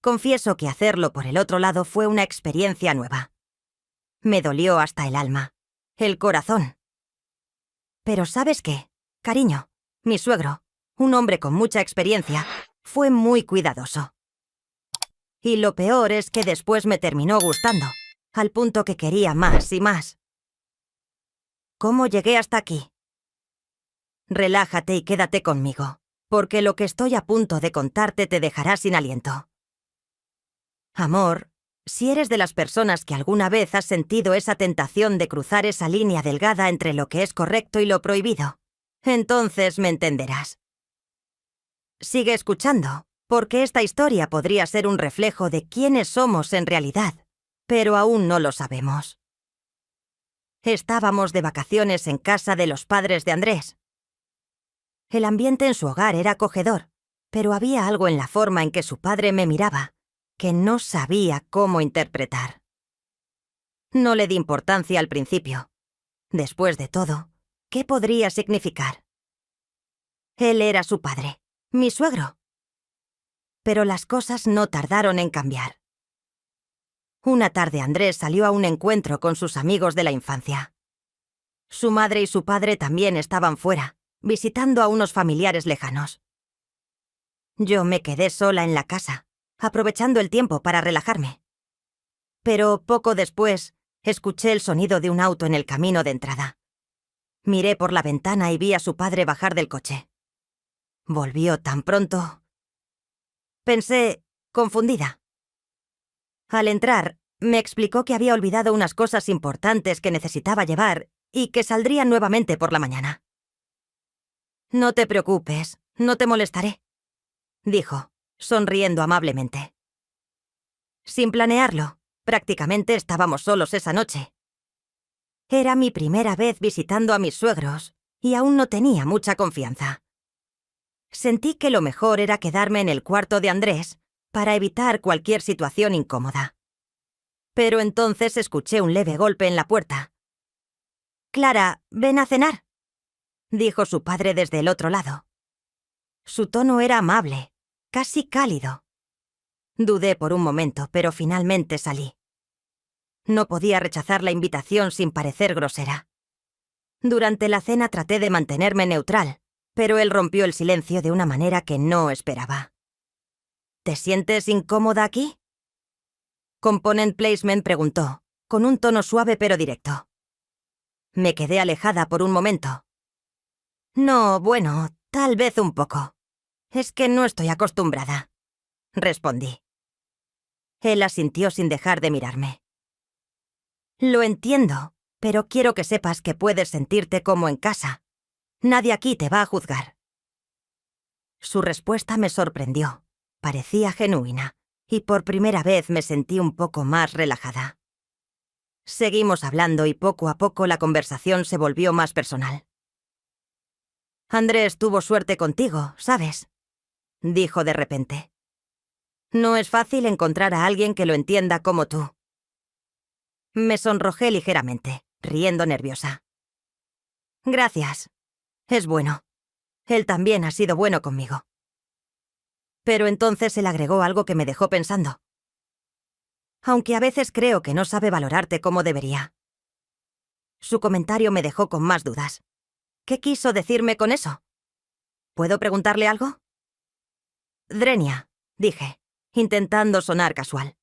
Confieso que hacerlo por el otro lado fue una experiencia nueva. Me dolió hasta el alma, el corazón. Pero ¿sabes qué? Cariño, mi suegro, un hombre con mucha experiencia, fue muy cuidadoso. Y lo peor es que después me terminó gustando, al punto que quería más y más. ¿Cómo llegué hasta aquí? Relájate y quédate conmigo, porque lo que estoy a punto de contarte te dejará sin aliento. Amor, si eres de las personas que alguna vez has sentido esa tentación de cruzar esa línea delgada entre lo que es correcto y lo prohibido, entonces me entenderás. Sigue escuchando, porque esta historia podría ser un reflejo de quiénes somos en realidad, pero aún no lo sabemos. Estábamos de vacaciones en casa de los padres de Andrés. El ambiente en su hogar era acogedor, pero había algo en la forma en que su padre me miraba que no sabía cómo interpretar. No le di importancia al principio. Después de todo, ¿qué podría significar? Él era su padre, mi suegro. Pero las cosas no tardaron en cambiar. Una tarde Andrés salió a un encuentro con sus amigos de la infancia. Su madre y su padre también estaban fuera, visitando a unos familiares lejanos. Yo me quedé sola en la casa, aprovechando el tiempo para relajarme. Pero poco después, escuché el sonido de un auto en el camino de entrada. Miré por la ventana y vi a su padre bajar del coche. Volvió tan pronto. Pensé, confundida. Al entrar, me explicó que había olvidado unas cosas importantes que necesitaba llevar y que saldrían nuevamente por la mañana. «No te preocupes, no te molestaré», dijo, sonriendo amablemente. Sin planearlo, prácticamente estábamos solos esa noche. Era mi primera vez visitando a mis suegros y aún no tenía mucha confianza. Sentí que lo mejor era quedarme en el cuarto de Andrés para evitar cualquier situación incómoda. Pero entonces escuché un leve golpe en la puerta. «Clara, ven a cenar», dijo su padre desde el otro lado. Su tono era amable, casi cálido. Dudé por un momento, pero finalmente salí. No podía rechazar la invitación sin parecer grosera. Durante la cena traté de mantenerme neutral, pero él rompió el silencio de una manera que no esperaba. «¿Te sientes incómoda aquí?», Component Placement preguntó, con un tono suave pero directo. Me quedé alejada por un momento. «No, bueno, tal vez un poco. Es que no estoy acostumbrada», respondí. Él asintió sin dejar de mirarme. «Lo entiendo, pero quiero que sepas que puedes sentirte como en casa. Nadie aquí te va a juzgar». Su respuesta me sorprendió. Parecía genuina, y por primera vez me sentí un poco más relajada. Seguimos hablando y poco a poco la conversación se volvió más personal. «Andrés tuvo suerte contigo, ¿sabes?», dijo de repente. «No es fácil encontrar a alguien que lo entienda como tú». Me sonrojé ligeramente, riendo nerviosa. «Gracias. Es bueno. Él también ha sido bueno conmigo». Pero entonces él agregó algo que me dejó pensando. «Aunque a veces creo que no sabe valorarte como debería». Su comentario me dejó con más dudas. ¿Qué quiso decirme con eso? ¿Puedo preguntarle algo? «Drenia», dije, intentando sonar casual.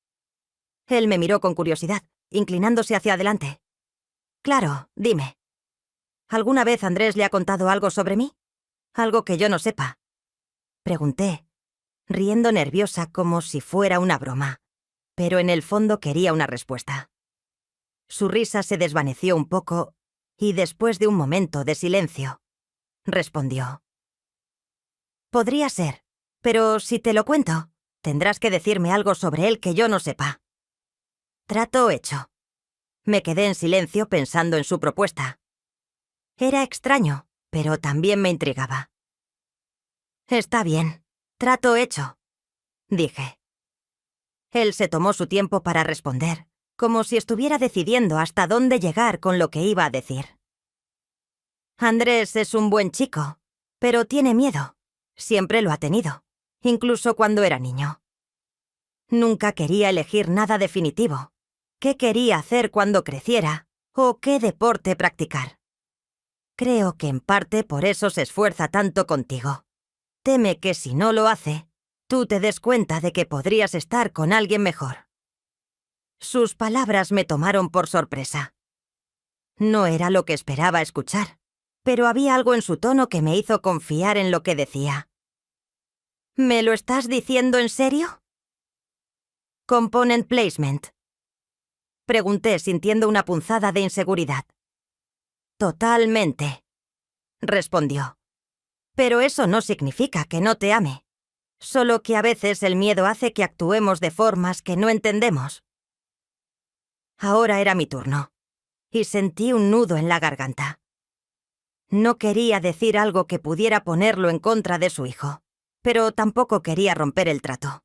Él me miró con curiosidad, inclinándose hacia adelante. «Claro, dime. ¿Alguna vez Andrés le ha contado algo sobre mí? ¿Algo que yo no sepa?», pregunté, riendo nerviosa como si fuera una broma, pero en el fondo quería una respuesta. Su risa se desvaneció un poco y después de un momento de silencio, respondió. «Podría ser, pero si te lo cuento, tendrás que decirme algo sobre él que yo no sepa». Trato hecho. Me quedé en silencio pensando en su propuesta. Era extraño, pero también me intrigaba. «Está bien, trato hecho», dije. Él se tomó su tiempo para responder, como si estuviera decidiendo hasta dónde llegar con lo que iba a decir. «Andrés es un buen chico, pero tiene miedo. Siempre lo ha tenido, incluso cuando era niño. Nunca quería elegir nada definitivo. ¿Qué quería hacer cuando creciera? ¿O qué deporte practicar? Creo que en parte por eso se esfuerza tanto contigo. Teme que si no lo hace, tú te des cuenta de que podrías estar con alguien mejor. Sus palabras me tomaron por sorpresa. No era lo que esperaba escuchar, pero había algo en su tono que me hizo confiar en lo que decía. ¿Me lo estás diciendo en serio? Component placement. Pregunté sintiendo una punzada de inseguridad. Totalmente, respondió. Pero eso no significa que no te ame. Solo que a veces el miedo hace que actuemos de formas que no entendemos. Ahora era mi turno, y sentí un nudo en la garganta. No quería decir algo que pudiera ponerlo en contra de su hijo, pero tampoco quería romper el trato.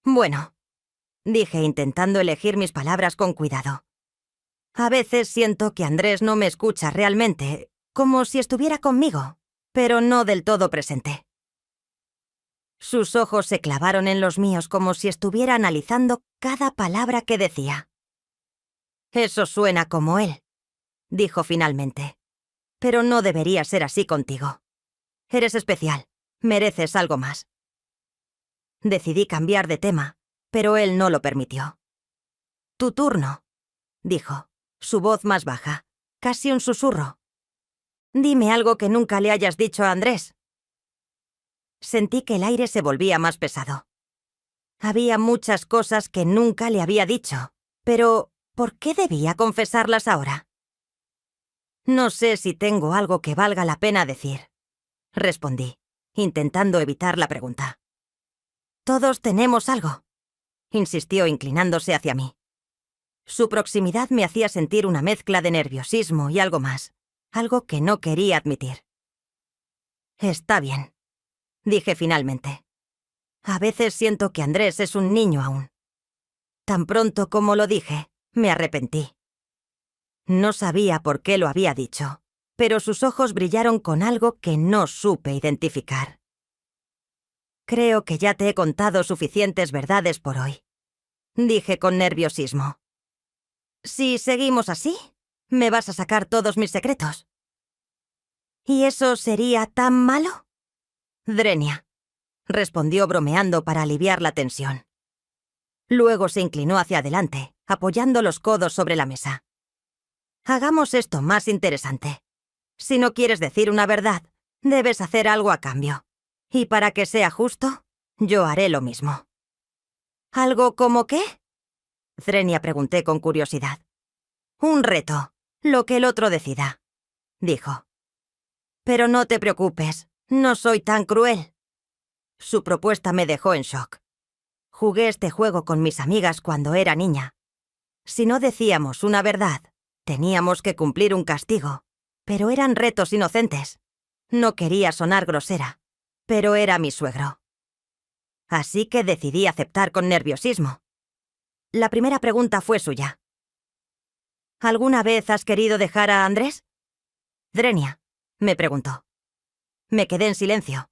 Bueno, dije intentando elegir mis palabras con cuidado. A veces siento que Andrés no me escucha realmente, como si estuviera conmigo, pero no del todo presente. Sus ojos se clavaron en los míos como si estuviera analizando cada palabra que decía. Eso suena como él, dijo finalmente. Pero no debería ser así contigo. Eres especial, mereces algo más. Decidí cambiar de tema, pero él no lo permitió. Tu turno, dijo, su voz más baja, casi un susurro. Dime algo que nunca le hayas dicho a Andrés. Sentí que el aire se volvía más pesado. Había muchas cosas que nunca le había dicho, pero ¿por qué debía confesarlas ahora? No sé si tengo algo que valga la pena decir, respondí, intentando evitar la pregunta. Todos tenemos algo, insistió inclinándose hacia mí. Su proximidad me hacía sentir una mezcla de nerviosismo y algo más, algo que no quería admitir. Está bien, dije finalmente. A veces siento que Andrés es un niño aún. Tan pronto como lo dije, me arrepentí. No sabía por qué lo había dicho, pero sus ojos brillaron con algo que no supe identificar. Creo que ya te he contado suficientes verdades por hoy, dije con nerviosismo. Si seguimos así, me vas a sacar todos mis secretos. ¿Y eso sería tan malo? Drenia, respondió bromeando para aliviar la tensión. Luego se inclinó hacia adelante, apoyando los codos sobre la mesa. Hagamos esto más interesante. Si no quieres decir una verdad, debes hacer algo a cambio. Y para que sea justo, yo haré lo mismo. ¿Algo como qué? Drenia pregunté con curiosidad. Un reto, lo que el otro decida, dijo. Pero no te preocupes, no soy tan cruel. Su propuesta me dejó en shock. Jugué este juego con mis amigas cuando era niña. Si no decíamos una verdad, teníamos que cumplir un castigo, pero eran retos inocentes. No quería sonar grosera, pero era mi suegro. Así que decidí aceptar con nerviosismo. La primera pregunta fue suya. ¿Alguna vez has querido dejar a Andrés? Drenia, me preguntó. Me quedé en silencio.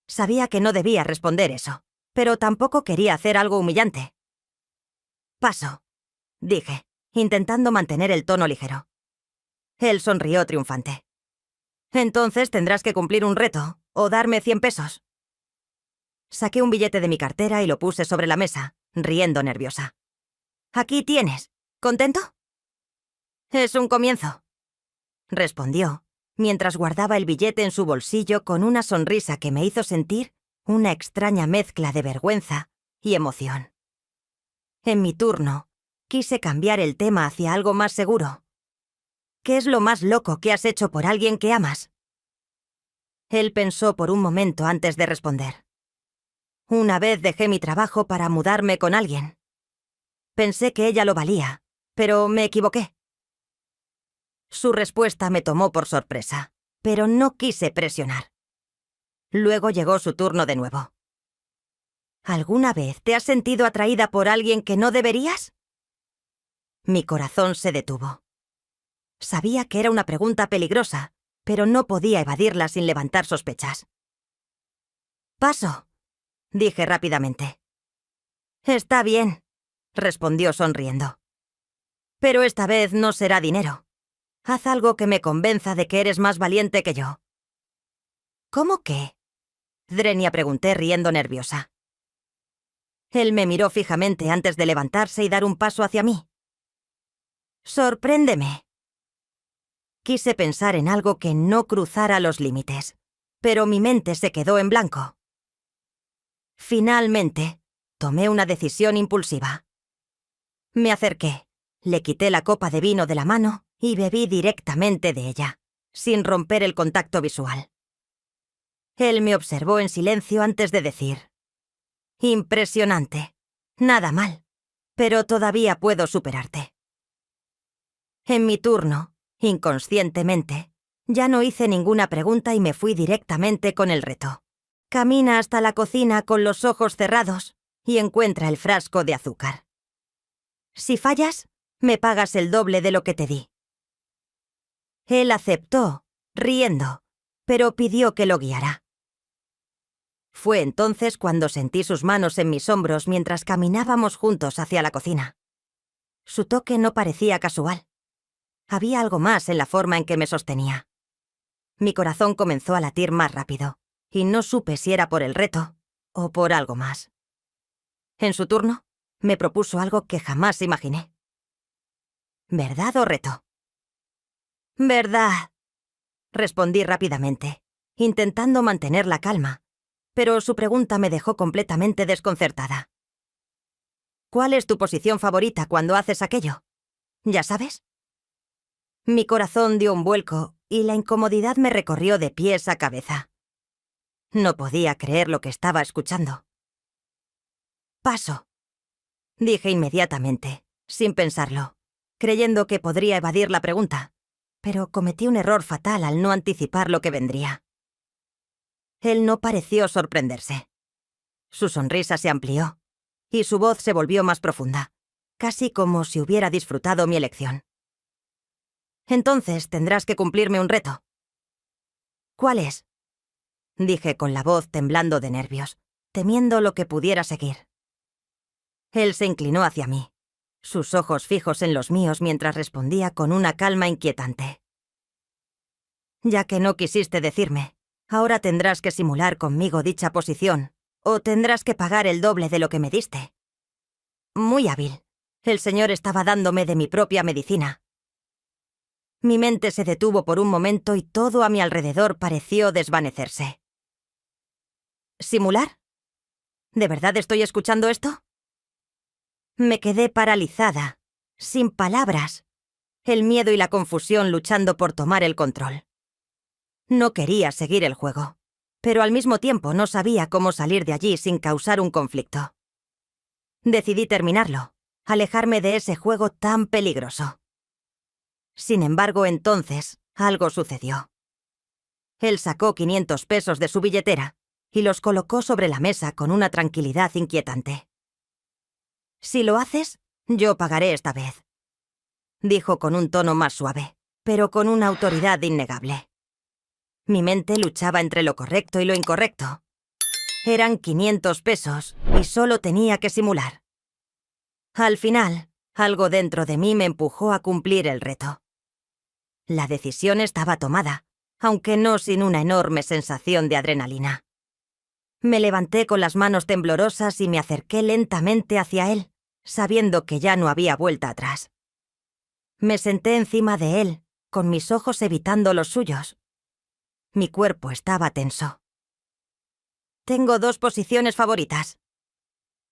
Sabía que no debía responder eso, pero tampoco quería hacer algo humillante. Paso, dije, intentando mantener el tono ligero. Él sonrió triunfante. Entonces tendrás que cumplir un reto, o darme 100 pesos. Saqué un billete de mi cartera y lo puse sobre la mesa, riendo nerviosa. Aquí tienes. ¿Contento? Es un comienzo, respondió, mientras guardaba el billete en su bolsillo con una sonrisa que me hizo sentir una extraña mezcla de vergüenza y emoción. En mi turno, quise cambiar el tema hacia algo más seguro. ¿Qué es lo más loco que has hecho por alguien que amas? Él pensó por un momento antes de responder. Una vez dejé mi trabajo para mudarme con alguien. Pensé que ella lo valía, pero me equivoqué. Su respuesta me tomó por sorpresa, pero no quise presionar. Luego llegó su turno de nuevo. ¿Alguna vez te has sentido atraída por alguien que no deberías? Mi corazón se detuvo. Sabía que era una pregunta peligrosa, pero no podía evadirla sin levantar sospechas. Paso, dije rápidamente. Está bien, respondió sonriendo. Pero esta vez no será dinero. Haz algo que me convenza de que eres más valiente que yo. ¿Cómo qué? Drenia pregunté riendo nerviosa. Él me miró fijamente antes de levantarse y dar un paso hacia mí. Sorpréndeme. Quise pensar en algo que no cruzara los límites, pero mi mente se quedó en blanco. Finalmente, tomé una decisión impulsiva. Me acerqué, le quité la copa de vino de la mano y bebí directamente de ella, sin romper el contacto visual. Él me observó en silencio antes de decir: impresionante. Nada mal, pero todavía puedo superarte. En mi turno, inconscientemente, ya no hice ninguna pregunta y me fui directamente con el reto. Camina hasta la cocina con los ojos cerrados y encuentra el frasco de azúcar. Si fallas, me pagas el doble de lo que te di. Él aceptó, riendo, pero pidió que lo guiara. Fue entonces cuando sentí sus manos en mis hombros mientras caminábamos juntos hacia la cocina. Su toque no parecía casual. Había algo más en la forma en que me sostenía. Mi corazón comenzó a latir más rápido, y no supe si era por el reto o por algo más. En su turno, me propuso algo que jamás imaginé. ¿Verdad o reto? «Verdad», respondí rápidamente, intentando mantener la calma, pero su pregunta me dejó completamente desconcertada. «¿Cuál es tu posición favorita cuando haces aquello? ¿Ya sabes?» Mi corazón dio un vuelco y la incomodidad me recorrió de pies a cabeza. No podía creer lo que estaba escuchando. «Paso», dije inmediatamente, sin pensarlo, creyendo que podría evadir la pregunta, pero cometí un error fatal al no anticipar lo que vendría. Él no pareció sorprenderse. Su sonrisa se amplió y su voz se volvió más profunda, casi como si hubiera disfrutado mi elección. «Entonces tendrás que cumplirme un reto». «¿Cuál es?», dije con la voz temblando de nervios, temiendo lo que pudiera seguir. Él se inclinó hacia mí, sus ojos fijos en los míos mientras respondía con una calma inquietante. «Ya que no quisiste decirme, ahora tendrás que simular conmigo dicha posición, o tendrás que pagar el doble de lo que me diste». Muy hábil. El señor estaba dándome de mi propia medicina. Mi mente se detuvo por un momento y todo a mi alrededor pareció desvanecerse. ¿Simular? ¿De verdad estoy escuchando esto? Me quedé paralizada, sin palabras, el miedo y la confusión luchando por tomar el control. No quería seguir el juego, pero al mismo tiempo no sabía cómo salir de allí sin causar un conflicto. Decidí terminarlo, alejarme de ese juego tan peligroso. Sin embargo, entonces, algo sucedió. Él sacó 500 pesos de su billetera y los colocó sobre la mesa con una tranquilidad inquietante. «Si lo haces, yo pagaré esta vez», dijo con un tono más suave, pero con una autoridad innegable. Mi mente luchaba entre lo correcto y lo incorrecto. Eran 500 pesos y solo tenía que simular. Al final, algo dentro de mí me empujó a cumplir el reto. La decisión estaba tomada, aunque no sin una enorme sensación de adrenalina. Me levanté con las manos temblorosas y me acerqué lentamente hacia él, sabiendo que ya no había vuelta atrás. Me senté encima de él, con mis ojos evitando los suyos. Mi cuerpo estaba tenso. «Tengo 2 posiciones favoritas»,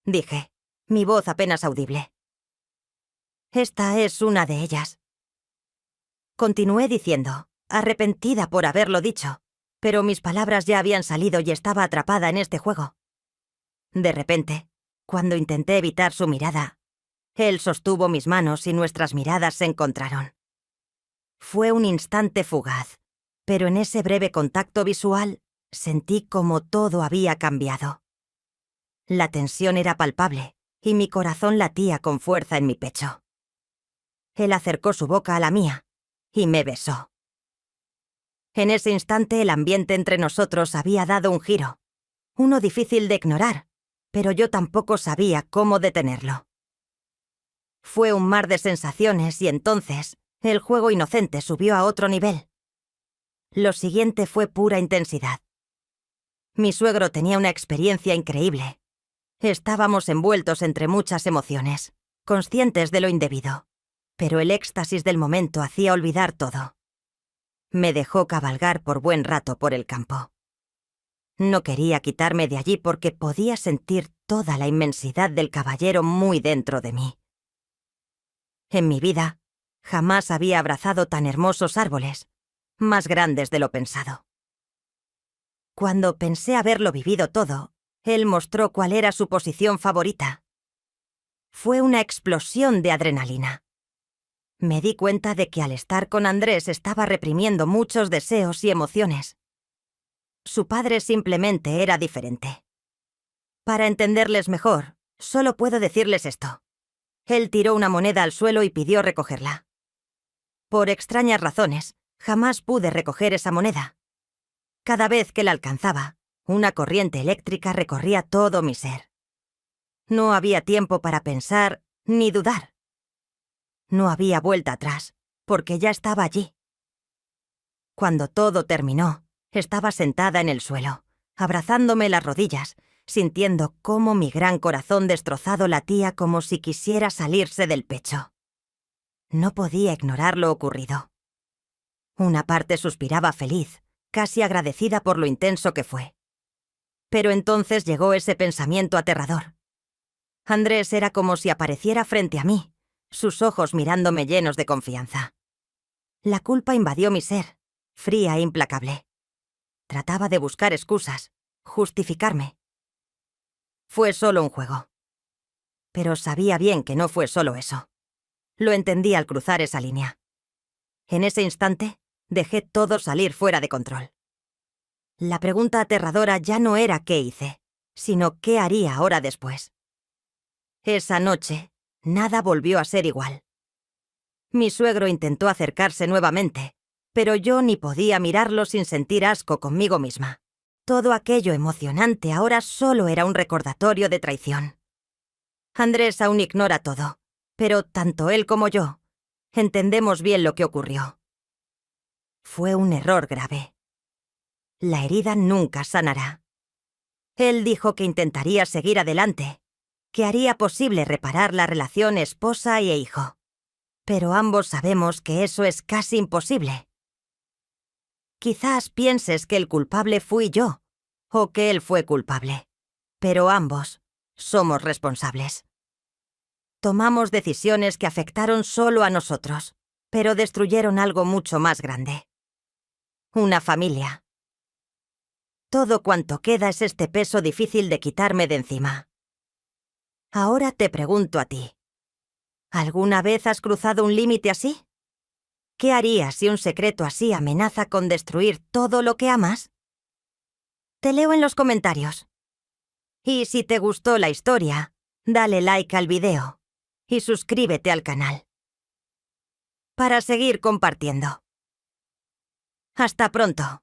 dije, mi voz apenas audible. «Esta es una de ellas». Continué diciendo, arrepentida por haberlo dicho, pero mis palabras ya habían salido y estaba atrapada en este juego. De repente, cuando intenté evitar su mirada, él sostuvo mis manos y nuestras miradas se encontraron. Fue un instante fugaz, pero en ese breve contacto visual sentí como todo había cambiado. La tensión era palpable y mi corazón latía con fuerza en mi pecho. Él acercó su boca a la mía y me besó. En ese instante el ambiente entre nosotros había dado un giro, uno difícil de ignorar, pero yo tampoco sabía cómo detenerlo. Fue un mar de sensaciones y entonces el juego inocente subió a otro nivel. Lo siguiente fue pura intensidad. Mi suegro tenía una experiencia increíble. Estábamos envueltos entre muchas emociones, conscientes de lo indebido, pero el éxtasis del momento hacía olvidar todo. Me dejó cabalgar por buen rato por el campo. No quería quitarme de allí porque podía sentir toda la inmensidad del caballero muy dentro de mí. En mi vida, jamás había abrazado tan hermosos árboles, más grandes de lo pensado. Cuando pensé haberlo vivido todo, él mostró cuál era su posición favorita. Fue una explosión de adrenalina. Me di cuenta de que al estar con Andrés estaba reprimiendo muchos deseos y emociones. Su padre simplemente era diferente. Para entenderles mejor, solo puedo decirles esto. Él tiró una moneda al suelo y pidió recogerla. Por extrañas razones, jamás pude recoger esa moneda. Cada vez que la alcanzaba, una corriente eléctrica recorría todo mi ser. No había tiempo para pensar ni dudar. No había vuelta atrás, porque ya estaba allí. Cuando todo terminó, estaba sentada en el suelo, abrazándome las rodillas, sintiendo cómo mi gran corazón destrozado latía como si quisiera salirse del pecho. No podía ignorar lo ocurrido. Una parte suspiraba feliz, casi agradecida por lo intenso que fue. Pero entonces llegó ese pensamiento aterrador. Andrés era como si apareciera frente a mí, sus ojos mirándome llenos de confianza. La culpa invadió mi ser, fría e implacable. Trataba de buscar excusas, justificarme. Fue solo un juego. Pero sabía bien que no fue solo eso. Lo entendí al cruzar esa línea. En ese instante, dejé todo salir fuera de control. La pregunta aterradora ya no era qué hice, sino qué haría ahora después. Esa noche, nada volvió a ser igual. Mi suegro intentó acercarse nuevamente, pero yo ni podía mirarlo sin sentir asco conmigo misma. Todo aquello emocionante ahora solo era un recordatorio de traición. Andrés aún ignora todo, pero tanto él como yo entendemos bien lo que ocurrió. Fue un error grave. La herida nunca sanará. Él dijo que intentaría seguir adelante, que haría posible reparar la relación esposa e hijo. Pero ambos sabemos que eso es casi imposible. Quizás pienses que el culpable fui yo, o que él fue culpable, pero ambos somos responsables. Tomamos decisiones que afectaron solo a nosotros, pero destruyeron algo mucho más grande. Una familia. Todo cuanto queda es este peso difícil de quitarme de encima. Ahora te pregunto a ti. ¿Alguna vez has cruzado un límite así? ¿Qué harías si un secreto así amenaza con destruir todo lo que amas? Te leo en los comentarios. Y si te gustó la historia, dale like al video y suscríbete al canal para seguir compartiendo. Hasta pronto.